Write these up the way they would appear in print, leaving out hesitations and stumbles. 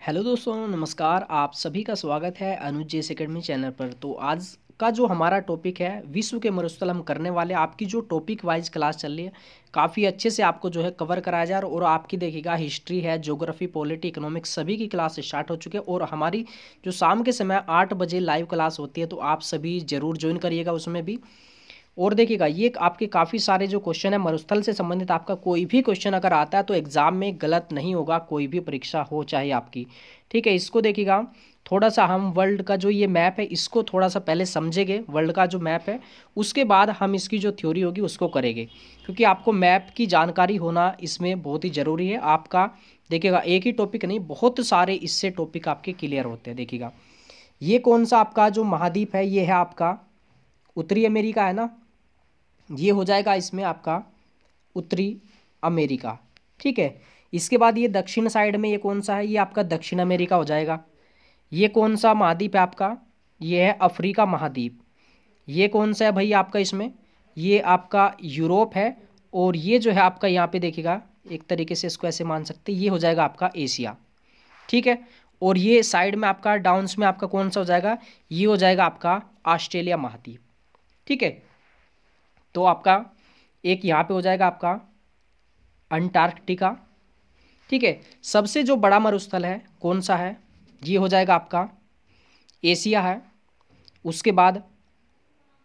Hello दोस्तों, नमस्कार। आप सभी का स्वागत है अनुज जेस एकेडमी चैनल पर। तो आज का जो हमारा टॉपिक है विश्व के मरुस्थल हम करने वाले। आपकी जो टॉपिक वाइज क्लास चल रही है काफ़ी अच्छे से आपको जो है कवर कराया जा रहा है। और आपकी देखिएगा हिस्ट्री है, ज्योग्राफी, पॉलिटी, इकोनॉमिक्स सभी की क्लास स्टार्ट हो चुकी है। और हमारी जो शाम के समय 8 बजे लाइव क्लास होती है, तो आप सभी ज़रूर ज्वाइन करिएगा उसमें भी। और देखिएगा ये आपके काफ़ी सारे जो क्वेश्चन है मरुस्थल से संबंधित, आपका कोई भी क्वेश्चन अगर आता है तो एग्जाम में गलत नहीं होगा, कोई भी परीक्षा हो चाहे आपकी। ठीक है, इसको देखिएगा थोड़ा सा हम वर्ल्ड का जो ये मैप है इसको थोड़ा सा पहले समझेंगे, वर्ल्ड का जो मैप है उसके बाद हम इसकी जो थ्योरी होगी उसको करेंगे, क्योंकि आपको मैप की जानकारी होना इसमें बहुत ही ज़रूरी है। आपका देखिएगा एक ही टॉपिक नहीं, बहुत सारे इससे टॉपिक आपके क्लियर होते हैं। देखिएगा ये कौन सा आपका जो महाद्वीप है, ये है आपका उत्तरी अमेरिका, है ना। ये हो जाएगा इसमें आपका उत्तरी अमेरिका। ठीक है, इसके बाद ये दक्षिण साइड में ये कौन सा है, ये आपका दक्षिण अमेरिका हो जाएगा। ये कौन सा महाद्वीप है आपका, ये है अफ्रीका महाद्वीप। ये कौन सा है भाई आपका इसमें, ये आपका यूरोप है। और ये जो है आपका यहाँ पे देखिएगा एक तरीके से इसको ऐसे मान सकते हैं, ये हो जाएगा आपका एशिया। ठीक है, और ये साइड में आपका डाउन्स में आपका कौन सा हो जाएगा, ये हो जाएगा आपका ऑस्ट्रेलिया महाद्वीप। ठीक है, तो आपका एक यहाँ पे हो जाएगा आपका अंटार्कटिका। ठीक है, सबसे जो बड़ा मरुस्थल है कौन सा है, ये हो जाएगा आपका एशिया है। उसके बाद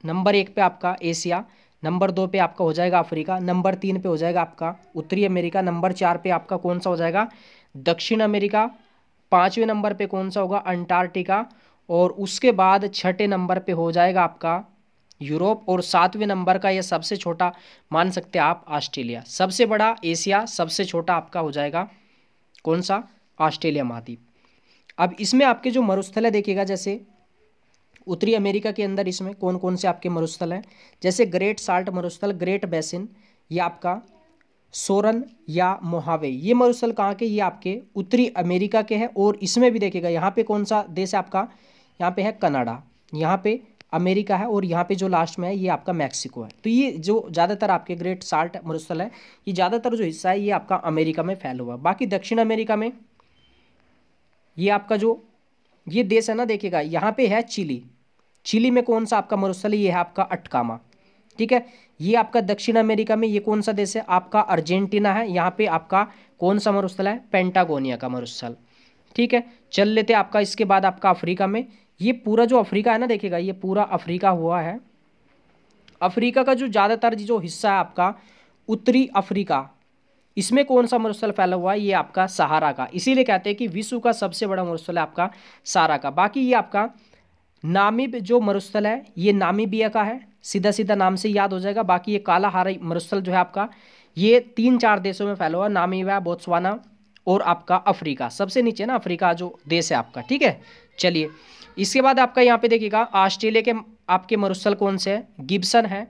नंबर 1 पे आपका एशिया, नंबर 2 पे आपका हो जाएगा अफ्रीका, नंबर 3 पे हो जाएगा आपका उत्तरी अमेरिका, नंबर 4 पे आपका कौन सा हो जाएगा दक्षिण अमेरिका, 5वें नंबर पे कौन सा होगा अंटार्कटिका, और उसके बाद छठे नंबर पे हो जाएगा आपका यूरोप, और 7वें नंबर का ये सबसे छोटा मान सकते हैं आप ऑस्ट्रेलिया। सबसे बड़ा एशिया, सबसे छोटा आपका हो जाएगा कौन सा ऑस्ट्रेलिया महाद्वीप। अब इसमें आपके जो मरुस्थल है देखिएगा, जैसे उत्तरी अमेरिका के अंदर इसमें कौन कौन से आपके मरुस्थल हैं, जैसे ग्रेट साल्ट मरुस्थल, ग्रेट बेसिन, ये आपका सोरन या मोहावे। ये मरुस्थल कहाँ के, ये आपके उत्तरी अमेरिका के हैं। और इसमें भी देखिएगा यहाँ पे कौन सा देश है आपका, यहाँ पे है कनाडा, यहाँ पे अमेरिका है, और यहाँ पे जो लास्ट में है ये आपका मैक्सिको है। तो ये जो ज़्यादातर आपके ग्रेट साल्ट मरुस्थल है, ये ज़्यादातर जो हिस्सा है ये आपका अमेरिका में फैला हुआ है। बाकी दक्षिण अमेरिका में ये आपका जो ये देश है ना, देखिएगा यहाँ पे है चिली। चिली में कौन सा आपका मरुस्थल है, ये है आपका अटकामा। ठीक है, ये आपका दक्षिण अमेरिका में ये कौन सा देश है आपका अर्जेंटीना है। यहाँ पे आपका कौन सा मरुस्थल है, पेंटागोनिया का मरुस्थल। ठीक है, चल लेते हैं आपका इसके बाद आपका अफ्रीका में। ये पूरा जो अफ्रीका है ना, देखिएगा ये पूरा अफ्रीका हुआ है। अफ्रीका का जो ज़्यादातर जो हिस्सा है आपका उत्तरी अफ्रीका, इसमें कौन सा मरुस्थल फैला हुआ है, ये आपका सहारा का। इसीलिए कहते हैं कि विश्व का सबसे बड़ा मरुस्थल है आपका सहारा का। बाकी ये आपका नामीब जो मरुस्थल है ये नामीबिया का है, सीधा सीधा नाम से याद हो जाएगा। बाकी ये कालाहारी मरुस्थल जो है आपका ये 3-4 देशों में फैला हुआ है, नामीबिया, बोत्सवाना और आपका अफ्रीका सबसे नीचे ना, अफ्रीका जो देश है आपका। ठीक है, चलिए इसके बाद आपका यहाँ पे देखिएगा ऑस्ट्रेलिया के आपके मरुस्थल कौन से हैं, गिब्सन है,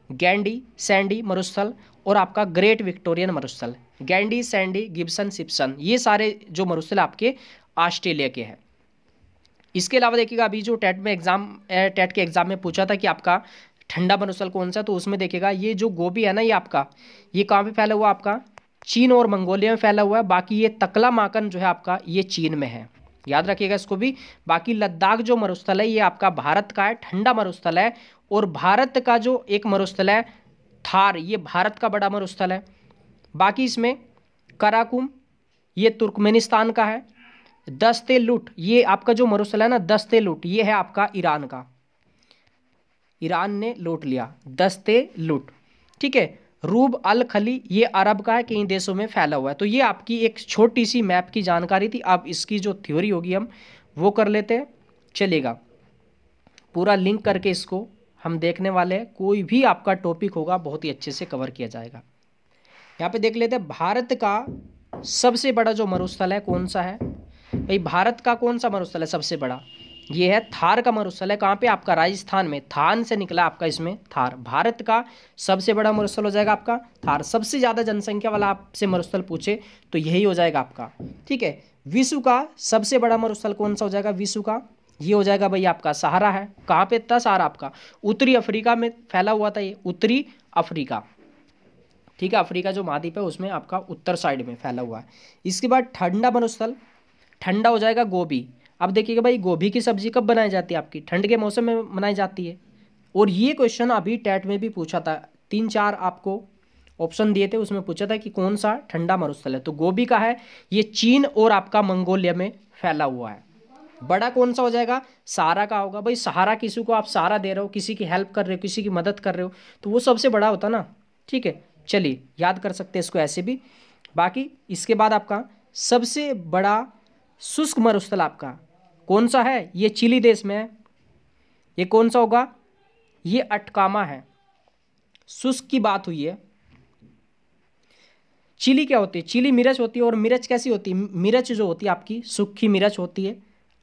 गैंडी, सैंडी मरुस्थल, और आपका ग्रेट विक्टोरियन मरुस्थल। गैंडी, सैंडी, गिब्सन, सिप्सन, ये सारे जो मरुस्थल आपके ऑस्ट्रेलिया के हैं। इसके अलावा देखिएगा अभी जो टेट के एग्जाम में पूछा था कि आपका ठंडा मरुस्थल कौन सा, तो उसमें देखिएगा ये जो गोबी है ना, ये आपका ये कहाँ पे फैला हुआ है आपका चीन और मंगोलिया में फैला हुआ है। बाकी ये तकला माकन जो है आपका ये चीन में है, याद रखिएगा इसको भी। बाकी लद्दाख जो मरुस्थल है ये आपका भारत का है, ठंडा मरुस्थल है। और भारत का जो एक मरुस्थल है थार, ये भारत का बड़ा मरुस्थल है। बाकी इसमें कराकुम ये तुर्कमेनिस्तान का है। दस्ते लुट ये आपका जो मरुस्थल है ना, दस्ते लुट ये है आपका ईरान का, ईरान ने लूट लिया दस्ते लुट। ठीक है, रूब अल खली ये अरब का है, कई देशों में फैला हुआ है। तो ये आपकी एक छोटी सी मैप की जानकारी थी। अब इसकी जो थ्योरी होगी हम वो कर लेते हैं, चलेगा पूरा लिंक करके इसको हम देखने वाले हैं। कोई भी आपका टॉपिक होगा बहुत ही अच्छे से कवर किया जाएगा। यहाँ पे देख लेते हैं भारत का सबसे बड़ा जो मरुस्थल है कौन सा है भाई, भारत का कौन सा मरुस्थल है सबसे बड़ा, ये है थार का मरुस्थल है। कहाँ पे आपका राजस्थान में, थान से निकला आपका इसमें थार। भारत का सबसे बड़ा मरुस्थल हो जाएगा आपका थार। सबसे ज़्यादा जनसंख्या वाला आपसे मरुस्थल पूछे तो यही हो जाएगा आपका। ठीक है, विश्व का सबसे बड़ा मरुस्थल कौन सा हो जाएगा विश्व का, ये हो जाएगा भाई आपका सहारा है। कहाँ पे था सहारा आपका, उत्तरी अफ्रीका में फैला हुआ था, ये उत्तरी अफ्रीका। ठीक है, अफ्रीका जो महाद्वीप है उसमें आपका उत्तर साइड में फैला हुआ है। इसके बाद ठंडा मरुस्थल ठंडा हो जाएगा गोभी। अब देखिएगा भाई, गोभी की सब्जी कब बनाई जाती है आपकी? ठंड के मौसम में बनाई जाती है। और ये क्वेश्चन अभी टेट में भी पूछा था, 3-4 आपको ऑप्शन दिए थे, उसमें पूछा था कि कौन सा ठंडा मरुस्थल है। तो गोभी का है, ये चीन और आपका मंगोलिया में फैला हुआ है। बड़ा कौन सा हो जाएगा? सहारा का होगा। भाई सहारा, किसी को आप सहारा दे रहे हो, किसी की हेल्प कर रहे हो, किसी की मदद कर रहे हो, तो वो सबसे बड़ा होता ना। ठीक है, चलिए याद कर सकते हैं इसको ऐसे भी। बाकी इसके बाद आपका सबसे बड़ा शुष्क मरुस्थल आपका कौन सा है? ये चिली देश में है। ये कौन सा होगा? ये अटकामा है। शुष्क की बात हुई है। चिली क्या होती है? चिली मिर्च होती है। और मिर्च कैसी होती है? मिर्च जो होती है आपकी सूखी मिर्च होती है।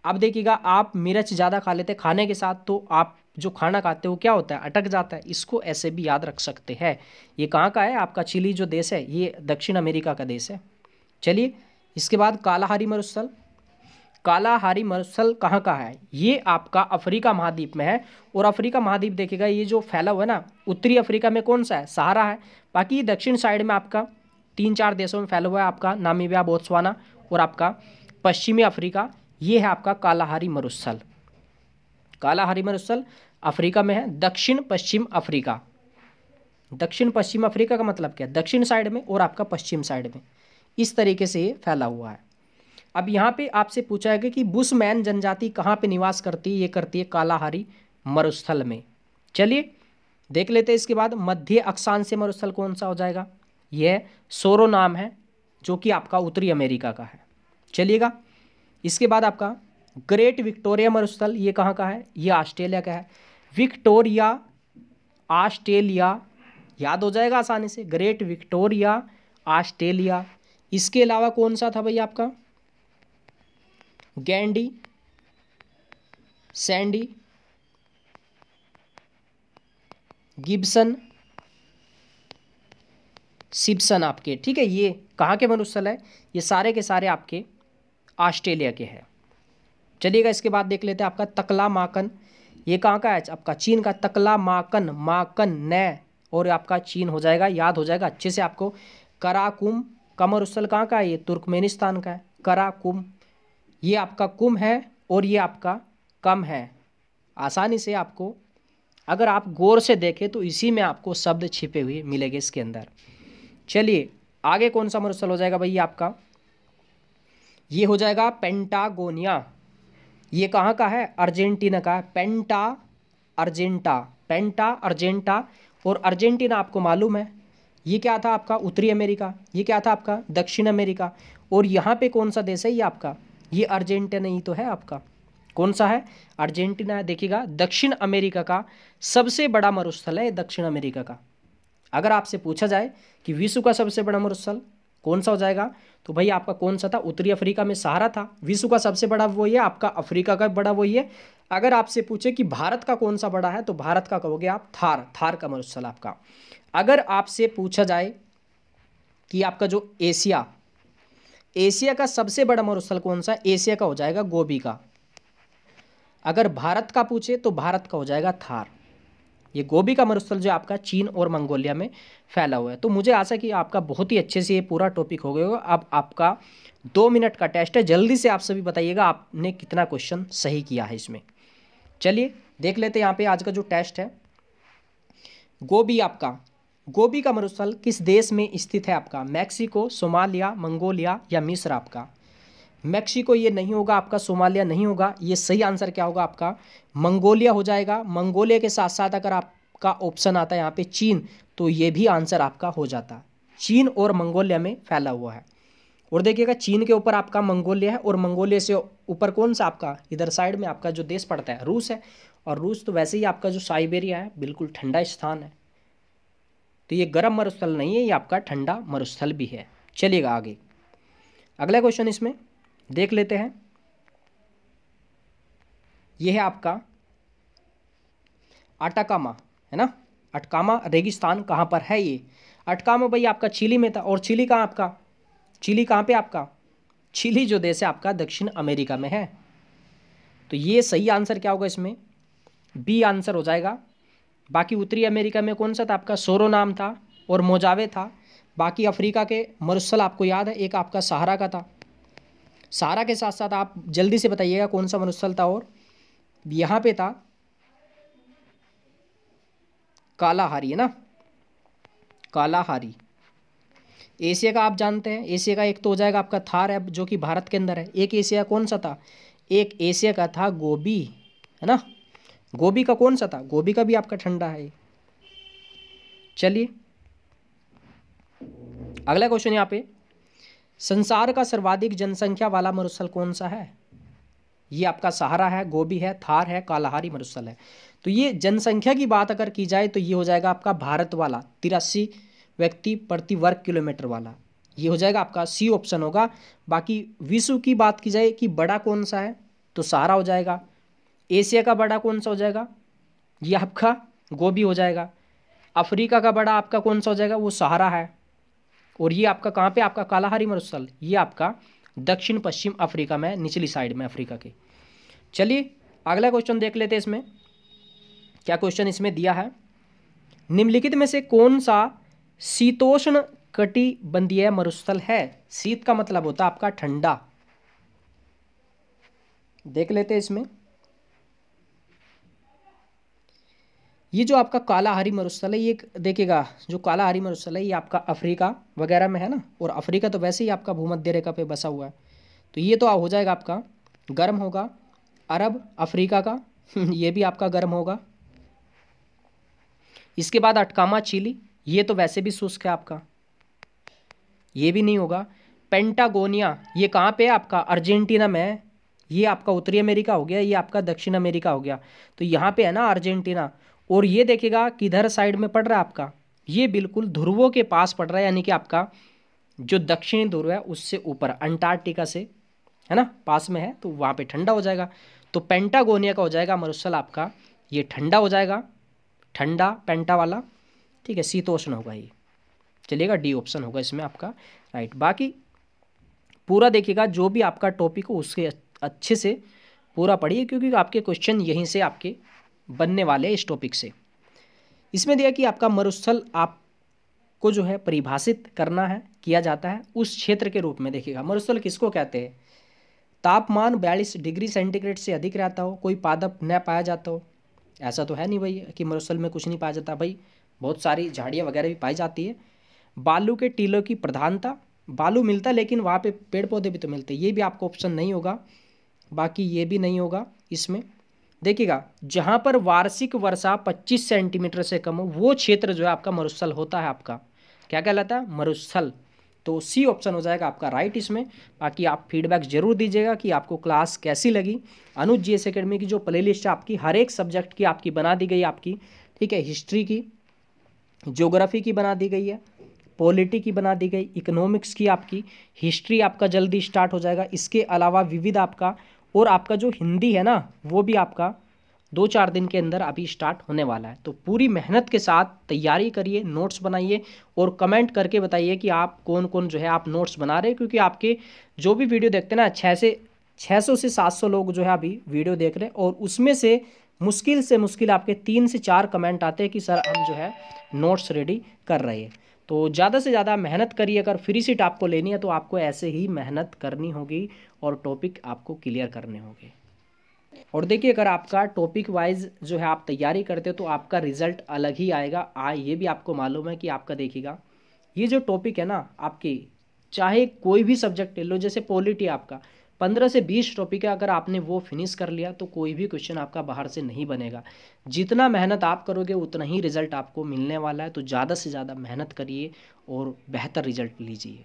अब देखिएगा, आप मिर्च ज़्यादा खा लेते हैं खाने के साथ, तो आप जो खाना खाते हो क्या होता है? अटक जाता है। इसको ऐसे भी याद रख सकते हैं। ये कहाँ का है आपका? चिली जो देश है ये दक्षिण अमेरिका का देश है। चलिए, इसके बाद कालाहारी मरुस्थल। कालाहारी मरुस्थल कहाँ का है? ये आपका अफ्रीका महाद्वीप में है। और अफ्रीका महाद्वीप देखिएगा, ये जो फैला हुआ है ना, उत्तरी अफ्रीका में कौन सा है? सहारा है। बाकी दक्षिण साइड में आपका 3-4 देशों में फैला हुआ है, आपका नामीबिया, बोत्सवाना और आपका पश्चिमी अफ्रीका। ये है आपका कालाहारी मरुस्थल। कालाहारी मरुस्थल अफ्रीका में है, दक्षिण पश्चिम अफ्रीका। दक्षिण पश्चिम अफ्रीका का मतलब क्या है? दक्षिण साइड में और आपका पश्चिम साइड में, इस तरीके से ये फैला हुआ है। अब यहाँ पे आपसे पूछा है कि बुशमैन जनजाति कहाँ पे निवास करती है? ये करती है कालाहारी मरुस्थल में। चलिए देख लेते हैं। इसके बाद मध्य अक्षांशीय मरुस्थल कौन सा हो जाएगा? यह सोरोनाम है, जो कि आपका उत्तरी अमेरिका का है। चलिएगा, इसके बाद आपका ग्रेट विक्टोरिया मरुस्थल, ये कहाँ का है? ये ऑस्ट्रेलिया का है। विक्टोरिया, ऑस्ट्रेलिया, याद हो जाएगा आसानी से। Great Victoria, Australia. इसके अलावा कौन सा था भाई आपका? गैंडी, सैंडी, गिब्सन, सिप्सन आपके। ठीक है, ये कहाँ के मरुस्थल है? ये सारे के सारे आपके ऑस्ट्रेलिया के हैं। चलिएगा, इसके बाद देख लेते हैं आपका तकला माकन। ये कहाँ का है? आपका चीन का। तकला माकन, माकन न, और आपका चीन हो जाएगा, याद हो जाएगा अच्छे से आपको। कराकुम का मरुस्थल कहाँ का है? ये तुर्कमेनिस्तान का है। कराकुम, ये आपका कुम है और ये आपका कम है। आसानी से आपको, अगर आप गौर से देखें तो इसी में आपको शब्द छिपे हुए मिलेंगे इसके अंदर। चलिए आगे कौन सा मरुस्थल हो जाएगा भाई आपका? ये हो जाएगा पेंटागोनिया। ये कहाँ का है? अर्जेंटीना का है। पेंटा अर्जेंटा, पेंटा अर्जेंटा। और अर्जेंटीना आपको मालूम है, ये क्या था आपका? उत्तरी अमेरिका। ये क्या था आपका? दक्षिण अमेरिका। और यहाँ पे कौन सा देश है ये आपका? ये अर्जेंटीना ही तो है आपका। कौन सा है? अर्जेंटीना है। देखिएगा, दक्षिण अमेरिका का सबसे बड़ा मरुस्थल है दक्षिण अमेरिका का। अगर आपसे पूछा जाए कि विश्व का सबसे बड़ा मरुस्थल कौन सा हो जाएगा, तो भाई आपका कौन सा था? उत्तरी अफ्रीका में सहारा था। विश्व का सबसे बड़ा वही है आपका, अफ्रीका का बड़ा वही है। अगर आपसे पूछे कि भारत का कौन सा बड़ा है, तो भारत का कहोगे आप थार, थार का मरुस्थल आपका। अगर आपसे पूछा जाए कि आपका जो एशिया, एशिया का सबसे बड़ा मरुस्थल कौन सा? एशिया का हो जाएगा गोबी का। अगर भारत का पूछे तो भारत का हो जाएगा थार। ये गोबी का मरुस्थल जो आपका चीन और मंगोलिया में फैला हुआ है। तो मुझे आशा कि आपका बहुत ही अच्छे से ये पूरा टॉपिक हो गया होगा। अब आपका 2 मिनट का टेस्ट है, जल्दी से आप सभी बताइएगा आपने कितना क्वेश्चन सही किया है इसमें। चलिए देख लेते हैं यहाँ पे आज का जो टेस्ट है। गोबी आपका, गोबी का मरुस्थल किस देश में स्थित है आपका? मैक्सिको, सोमालिया, मंगोलिया या मिस्र आपका? मैक्सिको ये नहीं होगा आपका, सोमालिया नहीं होगा। ये सही आंसर क्या होगा आपका? मंगोलिया हो जाएगा। मंगोलिया के साथ साथ अगर आपका ऑप्शन आता है यहाँ पे चीन, तो ये भी आंसर आपका हो जाता। चीन और मंगोलिया में फैला हुआ है। और देखिएगा, चीन के ऊपर आपका मंगोलिया है, और मंगोलिया से ऊपर कौन सा आपका? इधर साइड में आपका जो देश पड़ता है रूस है। और रूस तो वैसे ही आपका जो साइबेरिया है बिल्कुल ठंडा स्थान है। तो ये गर्म मरुस्थल नहीं है, ये आपका ठंडा मरुस्थल भी है। चलिएगा आगे, अगला क्वेश्चन इसमें देख लेते हैं। यह है आपका अटाकामा, है ना? अटकामा रेगिस्तान कहाँ पर है ये? अटकामा भाई आपका चिली में था। और चिली कहाँ आपका? चिली कहाँ पे आपका? चिली जो देश है आपका दक्षिण अमेरिका में है। तो ये सही आंसर क्या होगा इसमें? बी आंसर हो जाएगा। बाकी उत्तरी अमेरिका में कौन सा था आपका? सोरोनाम था और मोजावे था। बाकी अफ्रीका के मरुस्थल आपको याद है, एक आपका सहारा का था। सहारा के साथ साथ आप जल्दी से बताइएगा कौन सा मरुस्थल था। और यहाँ पे था कालाहारी, है ना, कालाहारी। एशिया का आप जानते हैं, एशिया का एक तो हो जाएगा आपका थार है जो कि भारत के अंदर है। एक एशिया कौन सा था, एक एशिया का था गोबी, है ना। गोबी का कौन सा था, गोबी का भी आपका ठंडा है। चलिए अगला क्वेश्चन यहाँ पे, संसार का सर्वाधिक जनसंख्या वाला मरुस्थल कौन सा है। ये आपका सहारा है, गोबी है, थार है, कालाहारी मरुस्थल है। तो ये जनसंख्या की बात अगर की जाए तो ये हो जाएगा आपका भारत वाला, 83 व्यक्ति प्रति वर्ग किलोमीटर वाला, ये हो जाएगा आपका सी ऑप्शन होगा। बाकी विश्व की बात की जाए कि बड़ा कौन सा है, तो सहारा हो जाएगा। एशिया का बड़ा कौन सा हो जाएगा, ये आपका गोबी हो जाएगा। अफ्रीका का बड़ा आपका कौन सा हो जाएगा, वो सहारा है। और ये आपका कहाँ पे, आपका कालाहारी मरुस्थल, ये आपका दक्षिण पश्चिम अफ्रीका में, निचली साइड में अफ्रीका के। चलिए अगला क्वेश्चन देख लेते हैं। इसमें क्या क्वेश्चन इसमें दिया है, निम्नलिखित में से कौन सा शीतोष्ण कटिबंधीय मरुस्थल है। शीत का मतलब होता है आपका ठंडा। देख लेते हैं इसमें, ये जो आपका कालाहारी मरुस्थल है, ये देखिएगा जो कालाहारी मरुस्थल है ये आपका अफ्रीका वगैरह में है ना। और अफ्रीका तो वैसे ही आपका भूमध्य रेखा पे बसा हुआ है, तो ये तो हो जाएगा आपका गर्म होगा। अरब अफ्रीका का ये भी आपका गर्म होगा। इसके बाद अटकामा चिली, ये तो वैसे भी शुष्क है आपका, ये भी नहीं होगा। पेंटागोनिया, ये कहाँ पे है आपका, अर्जेंटीना में है। ये आपका उत्तरी अमेरिका हो गया, ये आपका दक्षिण अमेरिका हो गया। तो यहाँ पे है ना अर्जेंटीना। और ये देखिएगा किधर साइड में पड़ रहा है आपका, ये बिल्कुल ध्रुवों के पास पड़ रहा है, यानी कि आपका जो दक्षिणी ध्रुव है उससे ऊपर, अंटार्कटिका से, है ना, पास में है, तो वहाँ पे ठंडा हो जाएगा। तो पेंटागोनिया का हो जाएगा मरुस्थल आपका, ये ठंडा हो जाएगा, ठंडा पेंटा वाला, ठीक है, शीतोष्ण होगा ये। चलिएगा डी ऑप्शन होगा इसमें आपका राइट। बाकी पूरा देखिएगा, जो भी आपका टॉपिक हो उसके अच्छे से पूरा पढ़िए, क्योंकि आपके क्वेश्चन यहीं से आपके बनने वाले हैं इस टॉपिक से। इसमें दिया कि आपका मरुस्थल आपको जो है परिभाषित करना है, किया जाता है उस क्षेत्र के रूप में। देखिएगा मरुस्थल किसको कहते हैं, तापमान 42 डिग्री सेंटीग्रेड से अधिक रहता हो, कोई पादप न पाया जाता हो। ऐसा तो है नहीं भाई कि मरुस्थल में कुछ नहीं पाया जाता, भाई बहुत सारी झाड़ियाँ वगैरह भी पाई जाती है। बालू के टीलों की प्रधानता, बालू मिलता है लेकिन वहाँ पे पेड़ पौधे भी तो मिलते हैं, ये भी आपको ऑप्शन नहीं होगा। बाकी ये भी नहीं होगा इसमें। देखिएगा जहाँ पर वार्षिक वर्षा 25 सेंटीमीटर से कम हो, वो क्षेत्र जो है आपका मरुस्थल होता है। आपका क्या कहलाता है, मरुस्थल। तो सी ऑप्शन हो जाएगा आपका राइट इसमें। बाकी आप फीडबैक जरूर दीजिएगा कि आपको क्लास कैसी लगी। अनुज जीएस एकेडमी की जो प्लेलिस्ट है आपकी, हर एक सब्जेक्ट की आपकी बना दी गई आपकी, ठीक है, हिस्ट्री की, ज्योग्राफी की बना दी गई है, पॉलिटी की बना दी गई, इकोनॉमिक्स की आपकी, हिस्ट्री आपका जल्दी स्टार्ट हो जाएगा। इसके अलावा विविध आपका, और आपका जो हिंदी है ना वो भी आपका 2-4 दिन के अंदर अभी स्टार्ट होने वाला है। तो पूरी मेहनत के साथ तैयारी करिए, नोट्स बनाइए और कमेंट करके बताइए कि आप कौन कौन जो है आप नोट्स बना रहे हैं। क्योंकि आपके जो भी वीडियो देखते हैं ना, 600 से 700 लोग जो है अभी वीडियो देख रहे हैं, और उसमें से मुश्किल आपके 3 से 4 कमेंट आते हैं कि सर हम जो है नोट्स रेडी कर रहे हैं। तो ज़्यादा से ज़्यादा मेहनत करिए। अगर फ्री सीट आपको लेनी है तो आपको ऐसे ही मेहनत करनी होगी और टॉपिक आपको क्लियर करने होंगे। और देखिए अगर आपका टॉपिक वाइज जो है आप तैयारी करते हो तो आपका रिजल्ट अलग ही आएगा। ये भी आपको मालूम है कि आपका देखिएगा ये जो टॉपिक है ना आपके, चाहे कोई भी सब्जेक्ट ले लो, जैसे पॉलिटी आपका 15 से 20 टॉपिक है, अगर आपने वो फिनिश कर लिया तो कोई भी क्वेश्चन आपका बाहर से नहीं बनेगा। जितना मेहनत आप करोगे उतना ही रिजल्ट आपको मिलने वाला है। तो ज़्यादा से ज़्यादा मेहनत करिए और बेहतर रिजल्ट लीजिए।